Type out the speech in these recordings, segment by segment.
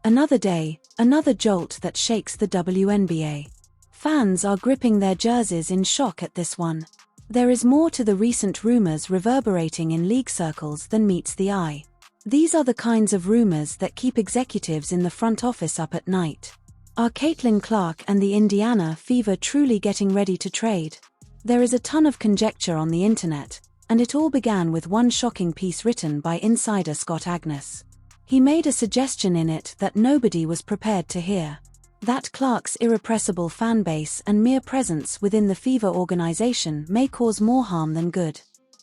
Another day, another jolt that shakes the WNBA. Fans are gripping their jerseys in shock at this one. There is more to the recent rumors reverberating in league circles than meets the eye. These are the kinds of rumors that keep executives in the front office up at night. Are Caitlin Clark and the Indiana Fever truly getting ready to trade? There is a ton of conjecture on the internet, and it all began with one shocking piece written by insider Scott Agness. He made a suggestion in it that nobody was prepared to hear. That Clark's irrepressible fan base and mere presence within the Fever organization may cause more harm than good.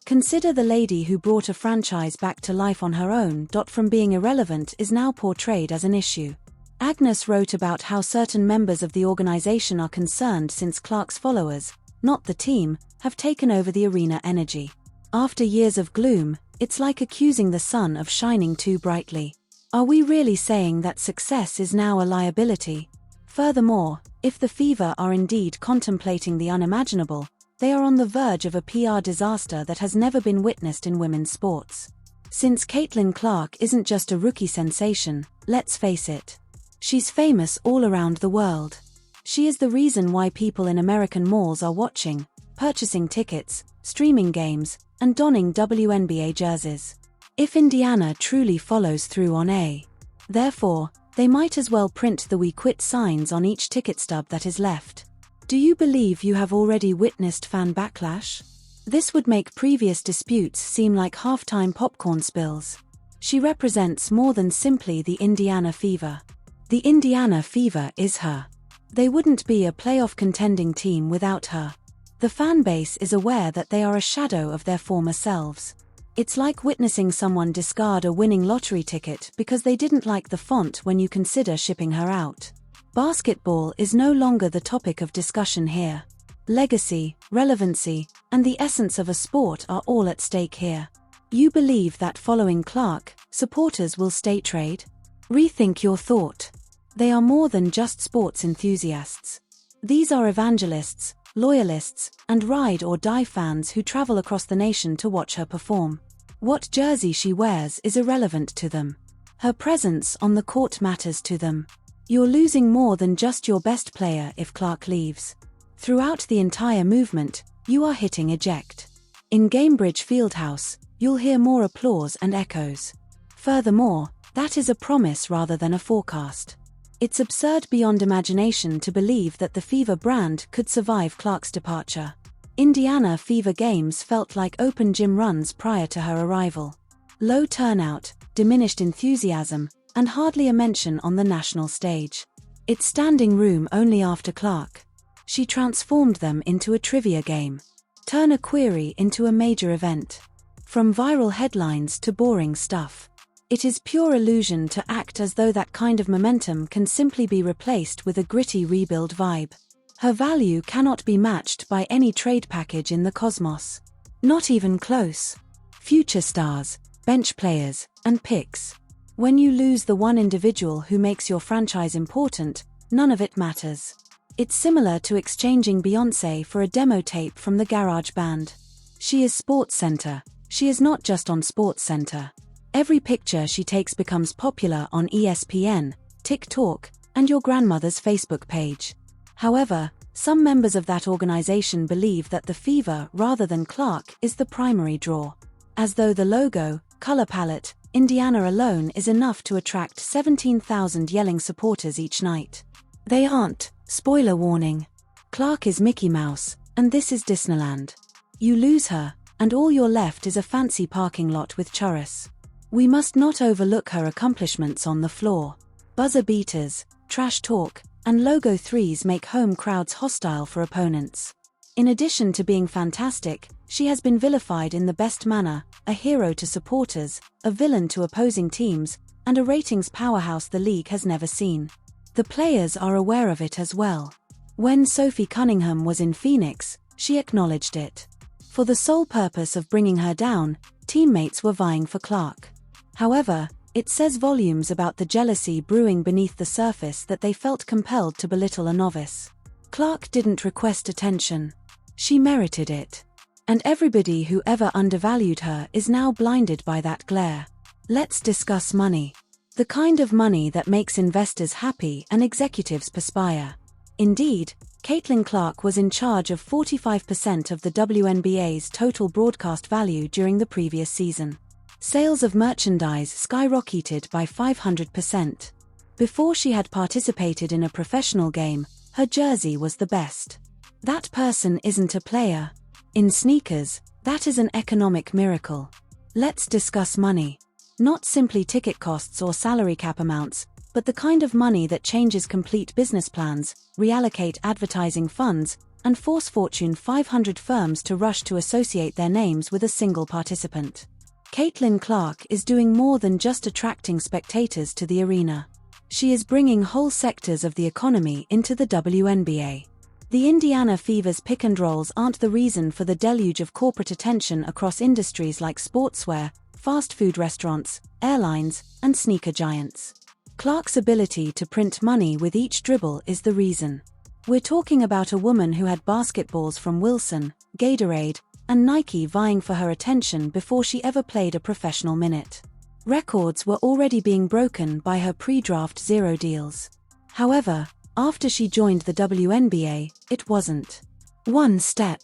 Consider the lady who brought a franchise back to life on her own. From being irrelevant is now portrayed as an issue. Agness wrote about how certain members of the organization are concerned since Clark's followers, not the team, have taken over the arena energy. After years of gloom, it's like accusing the sun of shining too brightly. Are we really saying that success is now a liability? Furthermore, if the Fever are indeed contemplating the unimaginable, they are on the verge of a PR disaster that has never been witnessed in women's sports. Since Caitlin Clark isn't just a rookie sensation, let's face it. She's famous all around the world. She is the reason why people in American malls are watching, purchasing tickets, streaming games, and donning WNBA jerseys. If Indiana truly follows through on therefore, they might as well print the "We Quit" signs on each ticket stub that is left. Do you believe you have already witnessed fan backlash? This would make previous disputes seem like halftime popcorn spills. She represents more than simply the Indiana Fever. The Indiana Fever is her. They wouldn't be a playoff contending team without her. The fan base is aware that they are a shadow of their former selves. It's like witnessing someone discard a winning lottery ticket because they didn't like the font when you consider shipping her out. Basketball is no longer the topic of discussion here. Legacy, relevancy, and the essence of a sport are all at stake here. You believe that following Clark, supporters will stay trade? Rethink your thought. They are more than just sports enthusiasts. These are evangelists, loyalists, and ride-or-die fans who travel across the nation to watch her perform. What jersey she wears is irrelevant to them. Her presence on the court matters to them. You're losing more than just your best player if Clark leaves. Throughout the entire movement, you are hitting eject. In Gainbridge Fieldhouse, you'll hear more applause and echoes. Furthermore, that is a promise rather than a forecast. It's absurd beyond imagination to believe that the Fever brand could survive Clark's departure. Indiana Fever games felt like open gym runs prior to her arrival. Low turnout, diminished enthusiasm, and hardly a mention on the national stage. It's standing room only after Clark. She transformed them into a trivia game. Turn a query into a major event. From viral headlines to boring stuff. It is pure illusion to act as though that kind of momentum can simply be replaced with a gritty rebuild vibe. Her value cannot be matched by any trade package in the cosmos. Not even close. Future stars, bench players, and picks. When you lose the one individual who makes your franchise important, none of it matters. It's similar to exchanging Beyoncé for a demo tape from the garage band. She is SportsCenter. She is not just on SportsCenter. Every picture she takes becomes popular on ESPN, TikTok, and your grandmother's Facebook page. However, some members of that organization believe that the Fever rather than Clark is the primary draw. As though the logo, color palette, Indiana alone is enough to attract 17,000 yelling supporters each night. They aren't. Spoiler warning. Clark is Mickey Mouse, and this is Disneyland. You lose her, and all you're left is a fancy parking lot with churros. We must not overlook her accomplishments on the floor. Buzzer beaters, trash talk, and logo threes make home crowds hostile for opponents. In addition to being fantastic, she has been vilified in the best manner, a hero to supporters, a villain to opposing teams, and a ratings powerhouse the league has never seen. The players are aware of it as well. When Sophie Cunningham was in Phoenix, she acknowledged it. For the sole purpose of bringing her down, teammates were vying for Clark. However, it says volumes about the jealousy brewing beneath the surface that they felt compelled to belittle a novice. Clark didn't request attention. She merited it. And everybody who ever undervalued her is now blinded by that glare. Let's discuss money. The kind of money that makes investors happy and executives perspire. Indeed, Caitlin Clark was in charge of 45% of the WNBA's total broadcast value during the previous season. Sales of merchandise skyrocketed by 500%. Before she had participated in a professional game, her jersey was the best. That person isn't a player. In sneakers, that is an economic miracle. Let's discuss money. Not simply ticket costs or salary cap amounts, but the kind of money that changes complete business plans, reallocate advertising funds, and force Fortune 500 firms to rush to associate their names with a single participant. Caitlin Clark is doing more than just attracting spectators to the arena. She is bringing whole sectors of the economy into the WNBA. The Indiana Fever's pick and rolls aren't the reason for the deluge of corporate attention across industries like sportswear, fast food restaurants, airlines, and sneaker giants. Clark's ability to print money with each dribble is the reason. We're talking about a woman who had basketballs from Wilson, Gatorade, and Nike vying for her attention before she ever played a professional minute. Records were already being broken by her pre-draft zero deals. However, after she joined the WNBA, it wasn't one step.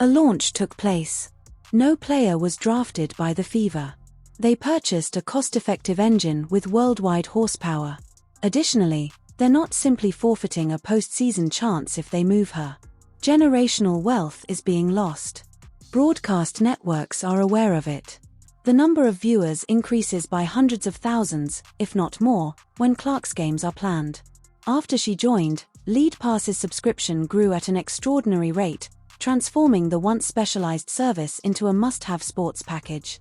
A launch took place. No player was drafted by the Fever. They purchased a cost-effective engine with worldwide horsepower. Additionally, they're not simply forfeiting a postseason chance if they move her. Generational wealth is being lost. Broadcast networks are aware of it. The number of viewers increases by hundreds of thousands, if not more, when Clark's games are planned. After she joined, Lead Pass's subscription grew at an extraordinary rate, transforming the once specialized service into a must-have sports package.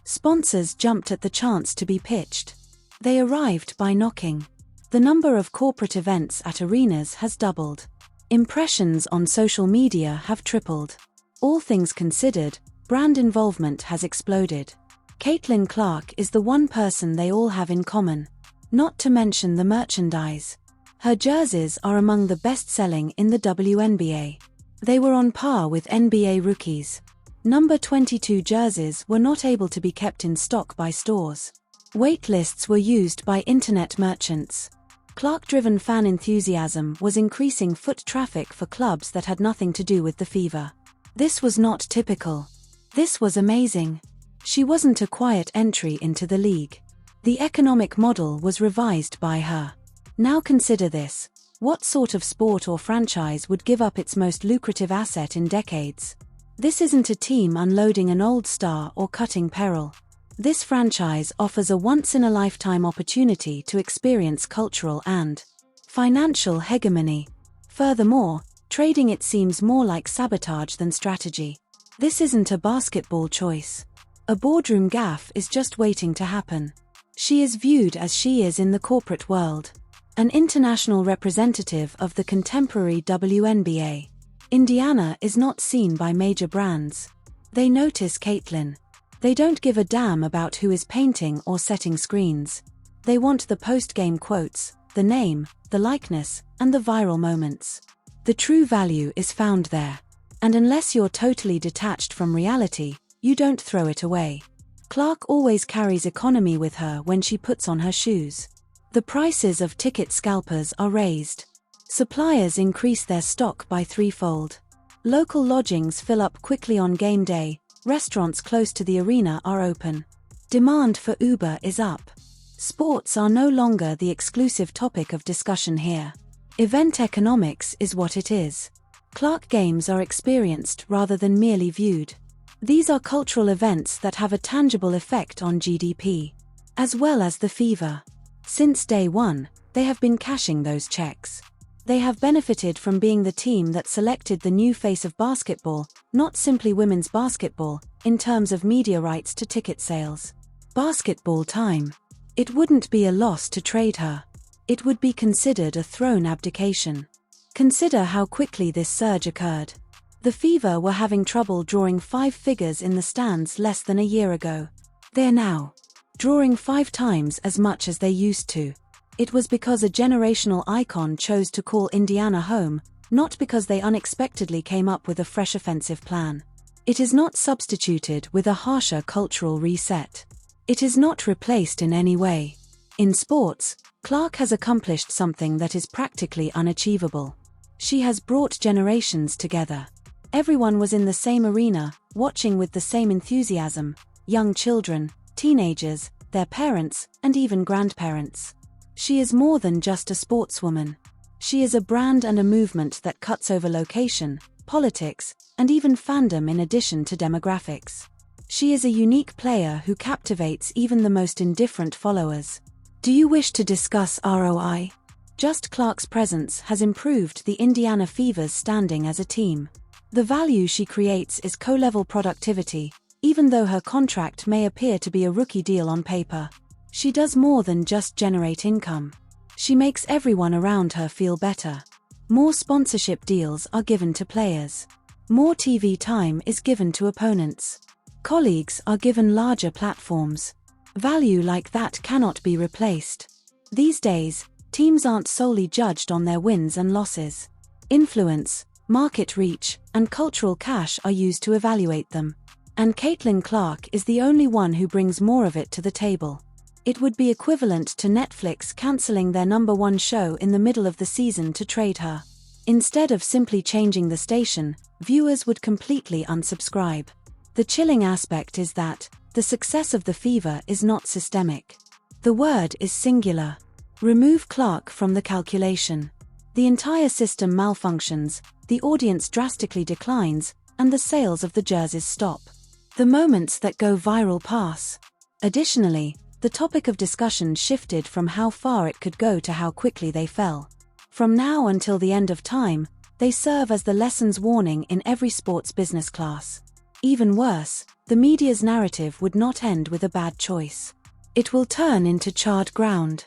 Sponsors jumped at the chance to be pitched. They arrived by knocking. The number of corporate events at arenas has doubled. Impressions on social media have tripled. All things considered, brand involvement has exploded. Caitlin Clark is the one person they all have in common. Not to mention the merchandise. Her jerseys are among the best-selling in the WNBA. They were on par with NBA rookies. Number 22 jerseys were not able to be kept in stock by stores. Wait lists were used by internet merchants. Clark-driven fan enthusiasm was increasing foot traffic for clubs that had nothing to do with the Fever. This was not typical. This was amazing. She wasn't a quiet entry into the league. The economic model was revised by her. Now consider this. What sort of sport or franchise would give up its most lucrative asset in decades? This isn't a team unloading an old star or cutting peril. This franchise offers a once-in-a-lifetime opportunity to experience cultural and financial hegemony. Furthermore, trading it seems more like sabotage than strategy. This isn't a basketball choice. A boardroom gaffe is just waiting to happen. She is viewed as she is in the corporate world. An international representative of the contemporary WNBA. Indiana is not seen by major brands. They notice Caitlin. They don't give a damn about who is painting or setting screens. They want the post-game quotes, the name, the likeness, and the viral moments. The true value is found there. And unless you're totally detached from reality, you don't throw it away. Clark always carries economy with her when she puts on her shoes. The prices of ticket scalpers are raised. Suppliers increase their stock by threefold. Local lodgings fill up quickly on game day, restaurants close to the arena are open. Demand for Uber is up. Sports are no longer the exclusive topic of discussion here. Event economics is what it is. Clark games are experienced rather than merely viewed. These are cultural events that have a tangible effect on GDP. As well as the Fever. Since day one, they have been cashing those checks. They have benefited from being the team that selected the new face of basketball, not simply women's basketball, in terms of media rights to ticket sales. Basketball time. It wouldn't be a loss to trade her. It would be considered a throne abdication. Consider how quickly this surge occurred. The Fever were having trouble drawing 5 figures in the stands less than a year ago. They're now drawing 5 times as much as they used to. It was because a generational icon chose to call Indiana home, not because they unexpectedly came up with a fresh offensive plan. It is not substituted with a harsher cultural reset. It is not replaced in any way. In sports, Clark has accomplished something that is practically unachievable. She has brought generations together. Everyone was in the same arena, watching with the same enthusiasm: young children, teenagers, their parents, and even grandparents. She is more than just a sportswoman. She is a brand and a movement that cuts over location, politics, and even fandom in addition to demographics. She is a unique player who captivates even the most indifferent followers. Do you wish to discuss ROI? Just Clark's presence has improved the Indiana Fever's standing as a team. The value she creates is co-level productivity, even though her contract may appear to be a rookie deal on paper. She does more than just generate income. She makes everyone around her feel better. More sponsorship deals are given to players. More TV time is given to opponents. Colleagues are given larger platforms. Value like that cannot be replaced. These days, teams aren't solely judged on their wins and losses. Influence, market reach, and cultural cash are used to evaluate them. And Caitlin Clark is the only one who brings more of it to the table. It would be equivalent to Netflix canceling their #1 show in the middle of the season to trade her. Instead of simply changing the station, viewers would completely unsubscribe. The chilling aspect is that the success of the Fever is not systemic. The word is singular. Remove Clark from the calculation. The entire system malfunctions, the audience drastically declines, and the sales of the jerseys stop. The moments that go viral pass. Additionally, the topic of discussion shifted from how far it could go to how quickly they fell. From now until the end of time, they serve as the lessons warning in every sports business class. Even worse, the media's narrative would not end with a bad choice. It will turn into charred ground.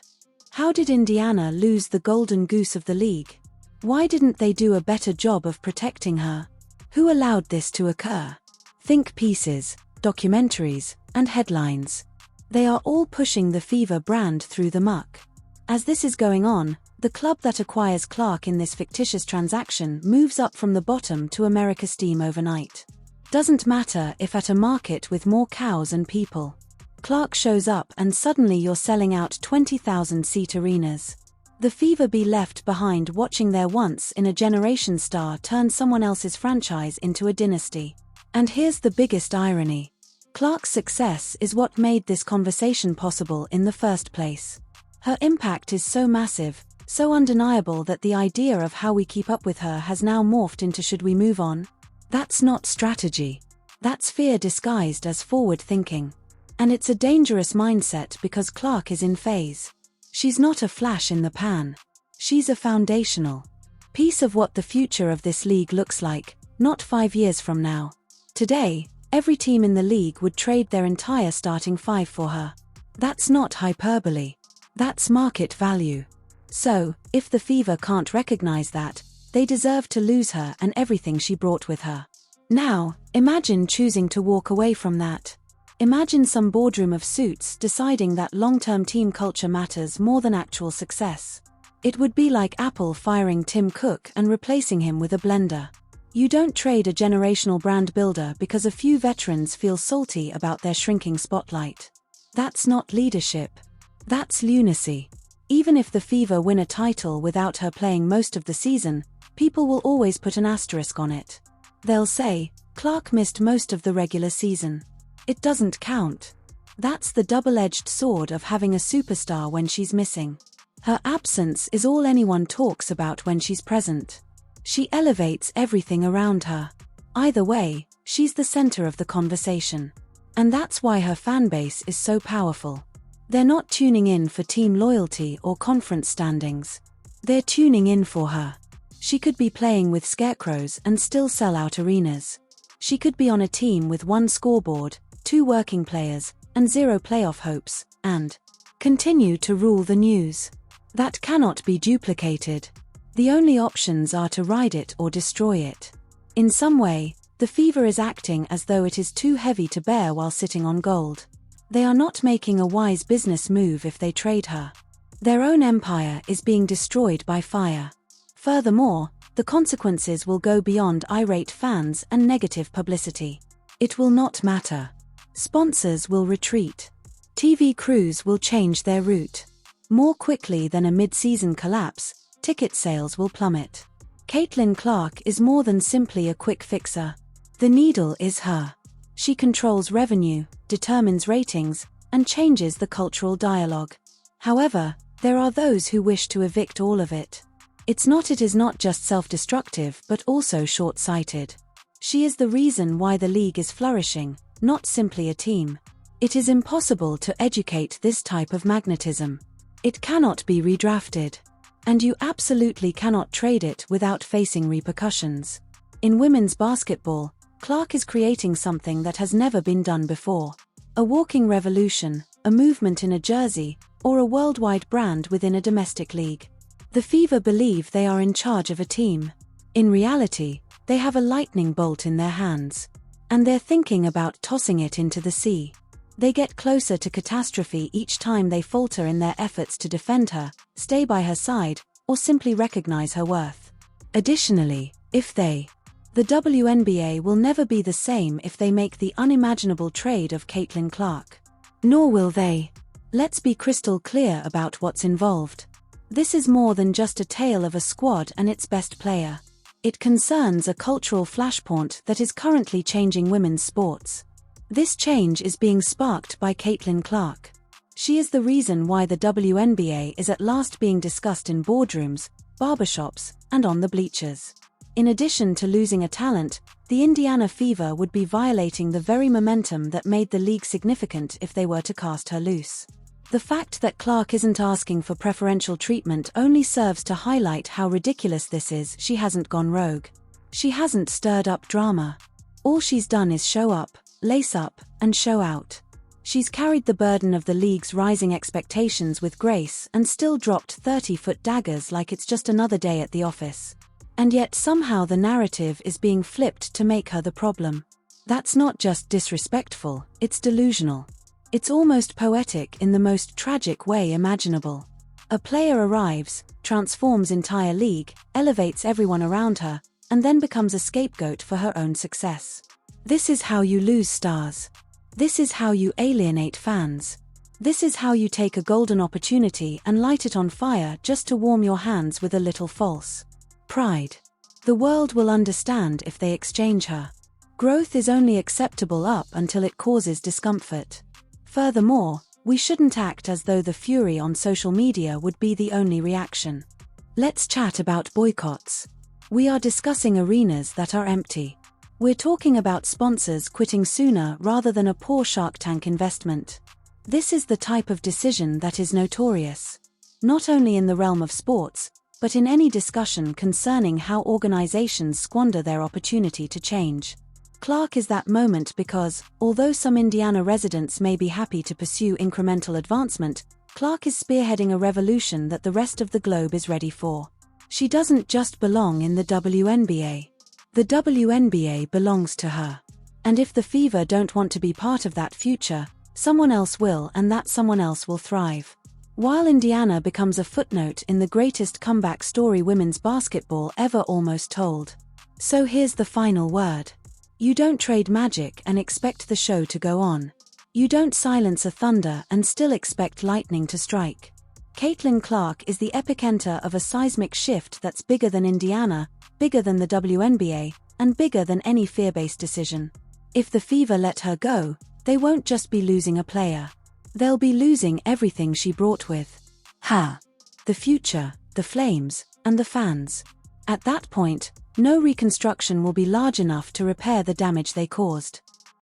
How did Indiana lose the golden goose of the league? Why didn't they do a better job of protecting her? Who allowed this to occur? Think pieces, documentaries, and headlines. They are all pushing the Fever brand through the muck. As this is going on, the club that acquires Clark in this fictitious transaction moves up from the bottom to America's steam overnight. Doesn't matter if at a market with more cows and people. Clark shows up and suddenly you're selling out 20,000-seat arenas. The Fever be left behind watching their once-in-a-generation star turn someone else's franchise into a dynasty. And here's the biggest irony. Clark's success is what made this conversation possible in the first place. Her impact is so massive, so undeniable that the idea of how we keep up with her has now morphed into should we move on? That's not strategy. That's fear disguised as forward thinking. And it's a dangerous mindset because Clark is in phase. She's not a flash in the pan. She's a foundational piece of what the future of this league looks like, not 5 years from now. Today, every team in the league would trade their entire starting five for her. That's not hyperbole. That's market value. So, if the Fever can't recognize that, they deserve to lose her and everything she brought with her. Now, imagine choosing to walk away from that. Imagine some boardroom of suits deciding that long-term team culture matters more than actual success. It would be like Apple firing Tim Cook and replacing him with a blender. You don't trade a generational brand builder because a few veterans feel salty about their shrinking spotlight. That's not leadership. That's lunacy. Even if the Fever win a title without her playing most of the season, people will always put an asterisk on it. They'll say, Clark missed most of the regular season. It doesn't count. That's the double-edged sword of having a superstar when she's missing. Her absence is all anyone talks about when she's present. She elevates everything around her. Either way, she's the center of the conversation. And that's why her fanbase is so powerful. They're not tuning in for team loyalty or conference standings. They're tuning in for her. She could be playing with scarecrows and still sell out arenas. She could be on a team with 1 scoreboard, 2 working players, and 0 playoff hopes, and continue to rule the news. That cannot be duplicated. The only options are to ride it or destroy it. In some way, the Fever is acting as though it is too heavy to bear while sitting on gold. They are not making a wise business move if they trade her. Their own empire is being destroyed by fire. Furthermore, the consequences will go beyond irate fans and negative publicity. It will not matter. Sponsors will retreat. TV crews will change their route. More quickly than a mid-season collapse, ticket sales will plummet. Caitlin Clark is more than simply a quick fixer. The needle is her. She controls revenue, determines ratings, and changes the cultural dialogue. However, there are those who wish to evict all of it. It is not just self-destructive but also short-sighted. She is the reason why the league is flourishing, not simply a team. It is impossible to educate this type of magnetism. It cannot be redrafted. And you absolutely cannot trade it without facing repercussions. In women's basketball, Clark is creating something that has never been done before. A walking revolution, a movement in a jersey, or a worldwide brand within a domestic league. The Fever believe they are in charge of a team. In reality, they have a lightning bolt in their hands. And they're thinking about tossing it into the sea. They get closer to catastrophe each time they falter in their efforts to defend her, stay by her side, or simply recognize her worth. Additionally, the WNBA will never be the same if they make the unimaginable trade of Caitlin Clark. Nor will they. Let's be crystal clear about what's involved. This is more than just a tale of a squad and its best player. It concerns a cultural flashpoint that is currently changing women's sports. This change is being sparked by Caitlin Clark. She is the reason why the WNBA is at last being discussed in boardrooms, barbershops, and on the bleachers. In addition to losing a talent, the Indiana Fever would be violating the very momentum that made the league significant if they were to cast her loose. The fact that Clark isn't asking for preferential treatment only serves to highlight how ridiculous this is. She hasn't gone rogue. She hasn't stirred up drama. All she's done is show up, lace up, and show out. She's carried the burden of the league's rising expectations with grace and still dropped 30-foot daggers like it's just another day at the office. And yet somehow the narrative is being flipped to make her the problem. That's not just disrespectful, it's delusional. It's almost poetic in the most tragic way imaginable. A player arrives, transforms entire league, elevates everyone around her, and then becomes a scapegoat for her own success. This is how you lose stars. This is how you alienate fans. This is how you take a golden opportunity and light it on fire just to warm your hands with a little false pride. The world will understand if they exchange her. Growth is only acceptable up until it causes discomfort. Furthermore, we shouldn't act as though the fury on social media would be the only reaction. Let's chat about boycotts. We are discussing arenas that are empty. We're talking about sponsors quitting sooner rather than a poor Shark Tank investment. This is the type of decision that is notorious. Not only in the realm of sports, but in any discussion concerning how organizations squander their opportunity to change. Clark is that moment because, although some Indiana residents may be happy to pursue incremental advancement, Clark is spearheading a revolution that the rest of the globe is ready for. She doesn't just belong in the WNBA. The WNBA belongs to her. And if the Fever don't want to be part of that future, someone else will, and that someone else will thrive. While Indiana becomes a footnote in the greatest comeback story women's basketball ever almost told. So here's the final word. You don't trade magic and expect the show to go on. You don't silence a thunder and still expect lightning to strike. Caitlin Clark is the epicenter of a seismic shift that's bigger than Indiana, bigger than the WNBA, and bigger than any fear-based decision. If the Fever let her go, they won't just be losing a player. They'll be losing everything she brought with her. The future, the flames, and the fans. At that point, no reconstruction will be large enough to repair the damage they caused.